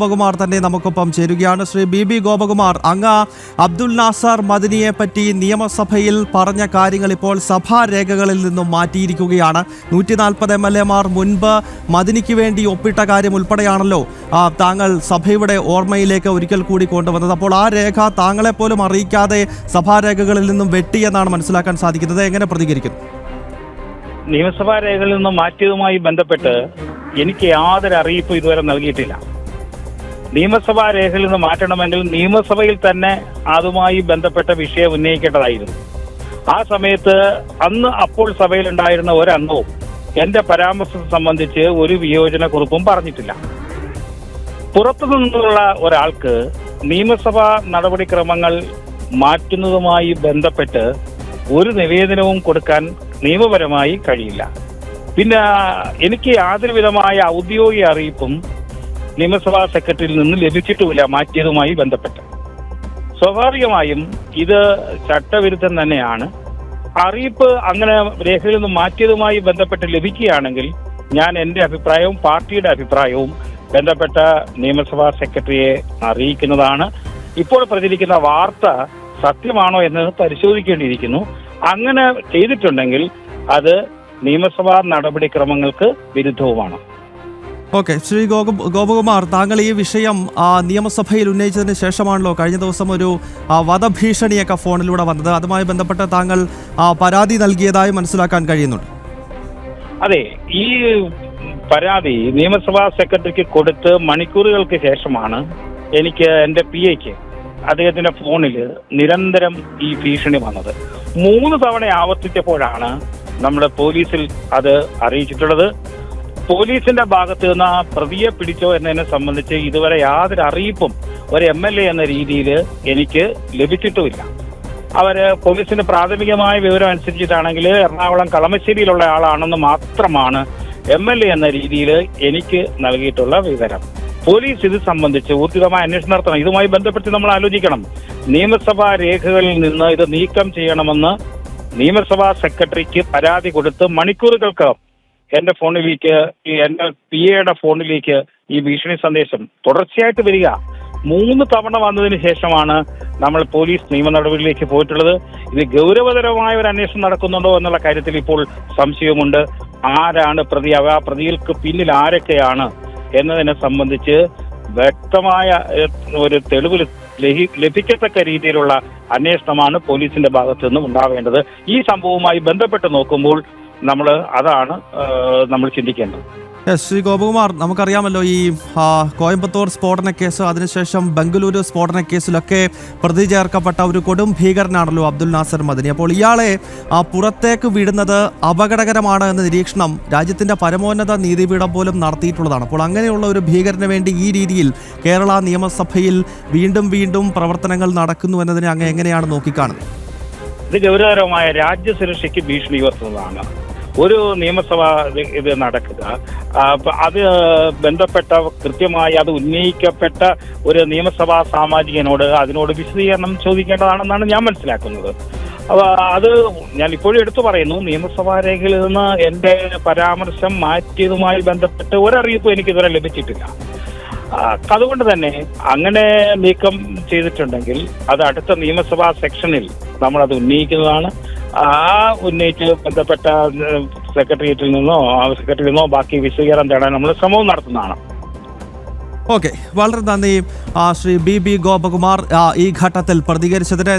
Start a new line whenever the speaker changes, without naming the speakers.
ഗോപകുമാർ തന്നെ നമുക്കൊപ്പം ചേരുകയാണ്. ശ്രീ ബി ഗോപകുമാർ, അങ്ങ് അബ്ദുൽ നാസർ മദനിയെ പറ്റി നിയമസഭയിൽ പറഞ്ഞ കാര്യങ്ങൾ ഇപ്പോൾ സഭാരേഖകളിൽ നിന്നും മാറ്റിയിരിക്കുകയാണ്. 140 MLA-മാർ മുൻപ് മദനിക്ക് വേണ്ടി ഒപ്പിട്ട കാര്യം ഉൾപ്പെടെയാണല്ലോ താങ്കൾ സഭയുടെ ഓർമ്മയിലേക്ക് ഒരിക്കൽ കൂടി കൊണ്ടുവന്നത്. അപ്പോൾ ആ രേഖ താങ്കളെപ്പോലും അറിയിക്കാതെ സഭാരേഖകളിൽ നിന്നും വെട്ടിയെന്നാണ് മനസ്സിലാക്കാൻ സാധിക്കുന്നത്. എങ്ങനെ പ്രതികരിക്കുന്നു?
നിയമസഭാ രേഖകളിൽ നിന്ന് മാറ്റിയതുമായി ബന്ധപ്പെട്ട് എനിക്ക് യാതൊരു അറിയിപ്പും ഇതുവരെ നൽകിയിട്ടില്ല. നിയമസഭാ രേഖയിൽ നിന്ന് മാറ്റണമെങ്കിൽ നിയമസഭയിൽ തന്നെ അതുമായി ബന്ധപ്പെട്ട വിഷയം ഉന്നയിക്കേണ്ടതായിരുന്നു. ആ സമയത്ത് അപ്പോൾ സഭയിലുണ്ടായിരുന്ന ഒരംഗവും എന്റെ പരാമർശത്തെ സംബന്ധിച്ച് ഒരു വിയോജന കുറിപ്പും പറഞ്ഞിട്ടില്ല. പുറത്തു നിന്നുള്ള ഒരാൾക്ക് നിയമസഭാ നടപടിക്രമങ്ങൾ മാറ്റുന്നതുമായി ബന്ധപ്പെട്ട് ഒരു നിവേദനവും കൊടുക്കാൻ നിയമപരമായി കഴിയില്ല. പിന്നെ എനിക്ക് യാതൊരു വിധമായ ഔദ്യോഗിക അറിയിപ്പും നിയമസഭാ സെക്രട്ടറിയിൽ നിന്ന് ലഭിച്ചിട്ടുമില്ല മാറ്റിയതുമായി ബന്ധപ്പെട്ട്. സ്വാഭാവികമായും ഇത് ചട്ടവിരുദ്ധം തന്നെയാണ്. അറിയിപ്പ് അങ്ങനെ രേഖയിൽ നിന്ന് മാറ്റിയതുമായി ബന്ധപ്പെട്ട് ലഭിക്കുകയാണെങ്കിൽ ഞാൻ എൻ്റെ അഭിപ്രായവും പാർട്ടിയുടെ അഭിപ്രായവും ബന്ധപ്പെട്ട നിയമസഭാ സെക്രട്ടറിയെ അറിയിക്കുന്നതാണ്. ഇപ്പോൾ പ്രചരിക്കുന്ന വാർത്ത സത്യമാണോ എന്ന് പരിശോധിക്കേണ്ടിയിരിക്കുന്നു. അങ്ങനെ ചെയ്തിട്ടുണ്ടെങ്കിൽ അത് നിയമസഭാ നടപടിക്രമങ്ങൾക്ക് വിരുദ്ധവുമാണ്.
ഓക്കെ, ശ്രീ ഗോപകുമാർ, താങ്കൾ ഈ വിഷയം നിയമസഭയിൽ ഉന്നയിച്ചതിന് ശേഷമാണല്ലോ കഴിഞ്ഞ ദിവസം ഒരു വധഭീഷണിയൊക്കെ ഫോണിലൂടെ വന്നത്. അതുമായി ബന്ധപ്പെട്ട് താങ്കൾ പരാതി നൽകിയതായി മനസ്സിലാക്കാൻ കഴിയുന്നുണ്ട്.
അതെ, ഈ പരാതി നിയമസഭാ സെക്രട്ടറിക്ക് കൊടുത്ത് മണിക്കൂറുകൾക്ക് ശേഷമാണ് എനിക്ക് എൻ്റെ PA-ക്ക് അദ്ദേഹത്തിന്റെ ഫോണിൽ നിരന്തരം ഈ ഭീഷണി വന്നത്. 3 തവണ ആവർത്തിച്ചപ്പോഴാണ് നമ്മുടെ പോലീസിൽ അത് അറിയിച്ചിട്ടുള്ളത്. പോലീസിന്റെ ഭാഗത്ത് നിന്ന് പ്രതിയെ പിടിച്ചോ എന്നതിനെ സംബന്ധിച്ച് ഇതുവരെ യാതൊരു അറിയിപ്പും ഒരു MLA എന്ന രീതിയിൽ എനിക്ക് ലഭിച്ചിട്ടുമില്ല. പോലീസിന്റെ പ്രാഥമികമായ വിവരം അനുസരിച്ചിട്ടാണെങ്കിൽ എറണാകുളം കളമശ്ശേരിയിലുള്ള ആളാണെന്ന് മാത്രമാണ് MLA എന്ന രീതിയിൽ എനിക്ക് നൽകിയിട്ടുള്ള വിവരം. പോലീസ് ഇത് സംബന്ധിച്ച് ഊർജിതമായ അന്വേഷണം നടത്തണം. ഇതുമായി ബന്ധപ്പെട്ട് നമ്മൾ ആലോചിക്കണം. നിയമസഭാ രേഖകളിൽ നിന്ന് ഇത് നീക്കം ചെയ്യണമെന്ന് നിയമസഭാ സെക്രട്ടറിക്ക് പരാതി കൊടുത്ത് മണിക്കൂറുകൾക്ക് എന്റെ ഫോണിലേക്ക്, എന്റെ PA-യുടെ ഫോണിലേക്ക് ഈ ഭീഷണി സന്ദേശം തുടർച്ചയായിട്ട് വരിക 3 തവണ വന്നതിന് ശേഷമാണ് നമ്മൾ പോലീസ് നിയമ നടപടിയിലേക്ക് പോയിട്ടുള്ളത്. ഇത് ഗൗരവതരമായ ഒരു അന്വേഷണം നടക്കുന്നുണ്ടോ എന്നുള്ള കാര്യത്തിൽ ഇപ്പോൾ സംശയമുണ്ട്. ആരാണ് പ്രതി, ആ പ്രതികൾക്ക് പിന്നിൽ ആരൊക്കെയാണ് എന്നതിനെ സംബന്ധിച്ച് വ്യക്തമായ ഒരു തെളിവ് ലഭിക്കത്തക്ക രീതിയിലുള്ള അന്വേഷണമാണ് പോലീസിന്റെ ഭാഗത്തു നിന്നും ഉണ്ടാവേണ്ടത്. ഈ സംഭവവുമായി ബന്ധപ്പെട്ട് നോക്കുമ്പോൾ അതാണ് നമ്മൾ ചിന്തിക്കേണ്ടത്.
ശ്രീ ഗോപകുമാർ, നമുക്കറിയാമല്ലോ ഈ കോയമ്പത്തൂർ സ്ഫോടന കേസ്, അതിനുശേഷം ബംഗളൂരു സ്ഫോടന കേസിലൊക്കെ പ്രതി ചേർക്കപ്പെട്ട ഒരു കൊടും ഭീകരനാണല്ലോ അബ്ദുൽ നാസർ മദനി. അപ്പോൾ ഇയാളെ പുറത്തേക്ക് വിടുന്നത് അപകടകരമാണ് എന്ന നിരീക്ഷണം രാജ്യത്തിന്റെ പരമോന്നത നീതിപീഠം പോലും നടത്തിയിട്ടുള്ളതാണ്. അപ്പോൾ അങ്ങനെയുള്ള ഒരു ഭീകരന് വേണ്ടി ഈ രീതിയിൽ കേരള നിയമസഭയിൽ വീണ്ടും പ്രവർത്തനങ്ങൾ നടക്കുന്നു എന്നതിനെ അങ്ങ് എങ്ങനെയാണ് നോക്കിക്കാണുന്നത്?
ഇത് ഗൗരവകരമായ രാജ്യസുരക്ഷയ്ക്ക് ഭീഷണി ഉയർത്തുന്നതാണ്. ഒരു നിയമസഭ ഇത് നടക്കുക, അത് ബന്ധപ്പെട്ട കൃത്യമായി അത് ഉന്നയിക്കപ്പെട്ട ഒരു നിയമസഭാ സാമാജികനോട് അതിനോട് വിശദീകരണം ചോദിക്കേണ്ടതാണെന്നാണ് ഞാൻ മനസ്സിലാക്കുന്നത്. അത് ഞാൻ ഇപ്പോഴും എടുത്തു പറയുന്നു. നിയമസഭാ രേഖയിൽ നിന്ന് എൻ്റെ പരാമർശം മാറ്റിയതുമായി ബന്ധപ്പെട്ട് ഒരറിയിപ്പും എനിക്കിതുവരെ ലഭിച്ചിട്ടില്ല. അതുകൊണ്ട് തന്നെ അങ്ങനെ നീക്കം ചെയ്തിട്ടുണ്ടെങ്കിൽ അത് അടുത്ത നിയമസഭാ സെക്ഷനിൽ നമ്മളത് ഉന്നയിക്കുന്നതാണ്. ഉന്നയിച്ച് ബന്ധപ്പെട്ട സെക്രട്ടറിയിൽ നിന്നോ ബാക്കി വിശദീകരണം തേടാൻ നമ്മൾ ശ്രമവും നടത്തുന്നതാണ്.
ഓക്കെ, വളരെ നന്ദി ശ്രീ ബി ഗോപകുമാർ ഈ ഘട്ടത്തിൽ പ്രതികരിച്ചതിന്.